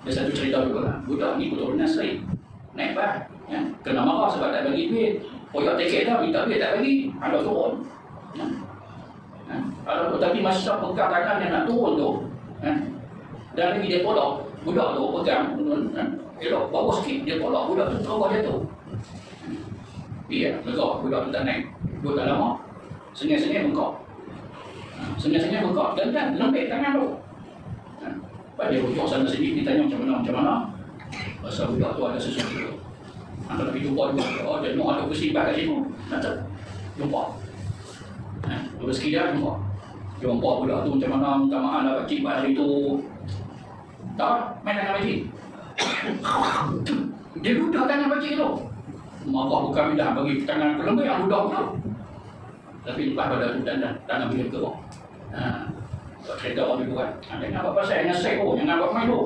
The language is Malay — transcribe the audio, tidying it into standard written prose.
Ada satu cerita juga lah. Budak ni keturunan Sri. Naik bar. Ya. Kena marah sebab tak bagi duit. Koyak tiket dah, minta duit tak bagi. Ada turun. Ya. Ya. Ada, tapi masa pegang tangan yang nak turun tu, ya. Dan lagi dia tolak. Budak tu pegang. Ya. Elok, bawa sikit. Dia tolak. Budak tu terobah jatuh. Iya, lega. Budak tu tak naik. Duduk tak lama. Sengih-sengih bengkak. Sengih-sengih bengkak. Dan lembik tangan tu. Lepas dia rujuk sana sini, ditanya macam mana. Pasal budak tu ada sesuatu. Anda nak jumpa juga. Oh, dia nak ada bersibah kat situ. Nanti jumpa. Rezeki dia jumpa. Jumpa budak tu macam mana, minta maaf lah pakcik pada hari tu. Tak, main tangan pakcik. Dia ludah tangan pakcik tu. Marah bukan minta bagi tangan kelembik yang ludah tu. Tapi lepas pada tu tangan bila ke bawah. Cerita orang tu kan. Jangan buat pasal, jangan sek tu, jangan buat main tu.